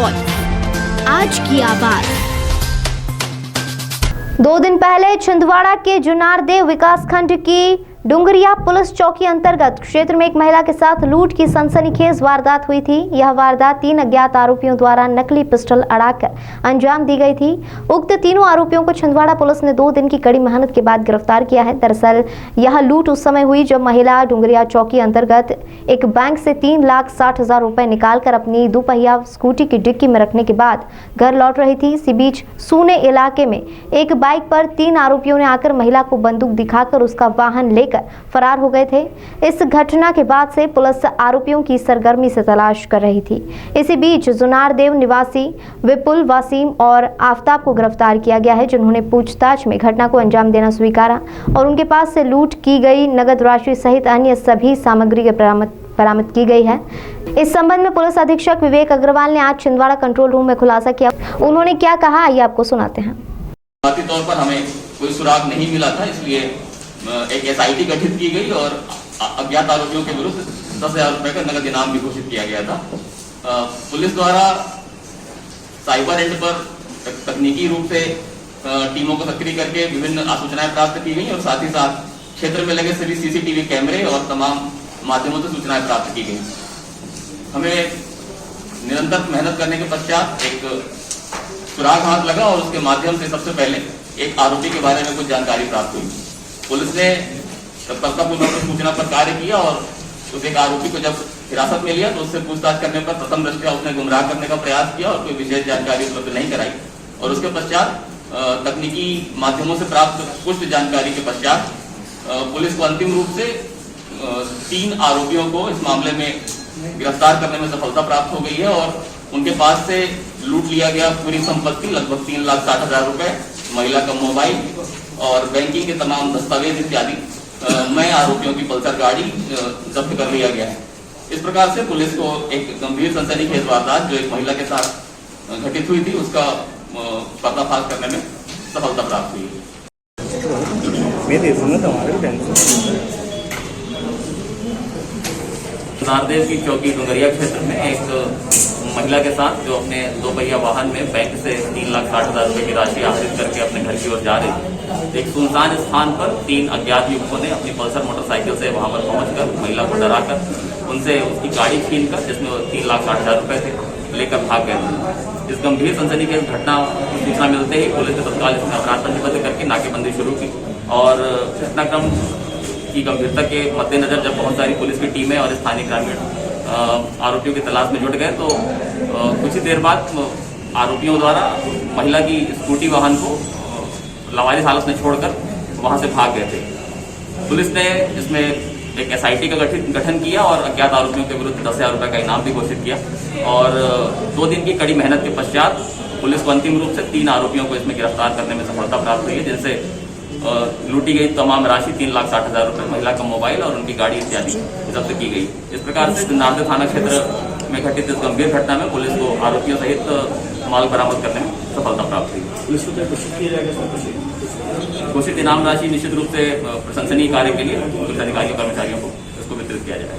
Voice, आज की आवाज। 2 दिन पहले छिंदवाड़ा के जुनारदेव विकासखंड की डुंगरिया पुलिस चौकी अंतर्गत क्षेत्र में एक महिला के साथ लूट की सनसनीखेज वारदात हुई थी। यह वारदात 3 अज्ञात आरोपियों द्वारा नकली पिस्टल अड़ाकर अंजाम दी गई थी। उक्त तीनों आरोपियों को छिंदवाड़ा पुलिस ने 2 दिन की कड़ी मेहनत के बाद गिरफ्तार किया है। दरअसल यह लूट उस समय हुई जब महिला डुंगरिया चौकी अंतर्गत एक बैंक से 3,60,000 रुपए निकालकर अपनी दोपहिया स्कूटी की डिक्की में रखने के बाद घर लौट रही थी। इसी बीच सूने इलाके में एक बाइक पर 3 आरोपियों ने आकर महिला को बंदूक दिखाकर उसका वाहन लेकर फरार हो गए थे। इस घटना के बाद से पुलिस आरोपियों की सरगर्मी से तलाश कर रही थी। इसी बीच जुनारदेव निवासी विपुल, वासीम और आफ्ताब को गिरफ्तार किया गया है, जिन्होंने पूछताछ में घटना को अंजाम देना स्वीकारा और उनके पास से लूट की गई नगद राशि सहित अन्य सभी सामग्री के बरामद की गई है। इस संबंध में पुलिस अधीक्षक विवेक अग्रवाल ने आज छिंदवाड़ा कंट्रोल रूम में खुलासा किया। उन्होंने क्या कहा, आइए आपको सुनाते हैं। शुरुआती तौर पर हमें कोई सुराग नहीं मिला था, इसलिए एक SIT गठित की गई और अज्ञात आरोपियों के विरुद्ध 10,000 रुपए का नगद इनाम भी घोषित किया गया था। पुलिस द्वारा साइबर एंड पर तकनीकी रूप से टीमों को सक्रिय करके विभिन्न सूचनाएं प्राप्त की गई और साथ ही साथ क्षेत्र में लगे सभी CCTV कैमरे और तमाम माध्यमों से सूचनाएं प्राप्त की गई। हमें निरंतर मेहनत करने के पश्चात एक सुराग हाथ लगा और उसके माध्यम से सबसे पहले एक आरोपी के बारे में कुछ जानकारी प्राप्त हुई। पुलिस ने तत्परतापूर्वक सूचना पर कार्य किया और उस एक आरोपी को जब हिरासत में लिया तो उससे पूछताछ करने पर प्रथम दृष्टया उसने गुमराह करने का प्रयास किया और कोई विशेष जानकारी उपलब्ध नहीं कराई और उसके पश्चात तकनीकी माध्यमों से प्राप्त पुष्ट जानकारी के पश्चात पुलिस को अंतिम रूप से 3 आरोपियों को इस मामले में गिरफ्तार करने में सफलता प्राप्त हो गई है और उनके पास से लूट लिया गया पूरी संपत्ति लगभग 3,60,000 रुपए, महिला का मोबाइल और बैंकिंग के तमाम दस्तावेज इत्यादि नए आरोपियों की पल्सर गाड़ी जब्त कर लिया गया है। इस प्रकार से पुलिस को एक गंभीर सनसनीखेज वारदात जो एक महिला के साथ घटित हुई थी उसका पर्दाफाश करने में सफलता प्राप्त हुई है। जुनारदेव की चौकी डुंगरिया क्षेत्र में एक महिला के साथ जो अपने दोपहिया वाहन में बैंक से 3,60,000 रुपए की राशि आहरित करके अपने घर की ओर जा रही थी। एक सुनसान स्थान पर 3 अज्ञात युवकों ने अपनी पल्सर मोटरसाइकिल से वहां पर पहुंचकर महिला को डराकर उनसे उसकी गाड़ी छीनकर, जिसमें 3,60,000 रुपए थे, लेकर भाग गए थे। इस गंभीर सनसनीखेज घटना की सूचना मिलते ही पुलिस ने तत्काल इसमें अपराध पंजीबद्ध करके नाकेबंदी शुरू की और घटनाक्रम की गंभीरता के मद्देनजर जब बहुत सारी पुलिस की टीमें और स्थानीय ग्रामीण आरोपियों की तलाश में जुट गए तो कुछ ही देर बाद आरोपियों द्वारा महिला की स्कूटी वाहन को लावारिस हालत में छोड़कर वहां से भाग गए थे। पुलिस ने इसमें एक SIT का गठन किया और अज्ञात आरोपियों के विरुद्ध 10,000 रुपए का इनाम भी घोषित किया और 2 दिन की कड़ी मेहनत के पश्चात पुलिस को अंतिम रूप से 3 आरोपियों को इसमें गिरफ्तार करने में सफलता प्राप्त हुई है, जिनसे लूटी गई तमाम राशि 3,60,000 रुपए, महिला का मोबाइल और उनकी गाड़ी इत्यादि जब्त की गई। इस प्रकार से जुनारदेव थाना क्षेत्र में घटित इस गंभीर घटना में पुलिस को आरोपियों सहित माल बरामद करने में सफलता प्राप्त हुई। पुलिस को क्या घोषित किया जाएगा? घोषित इनाम राशि निश्चित रूप से प्रशंसनीय कार्य के लिए पुलिस अधिकारियों कर्मचारियों को इसको वितरित किया जाएगा।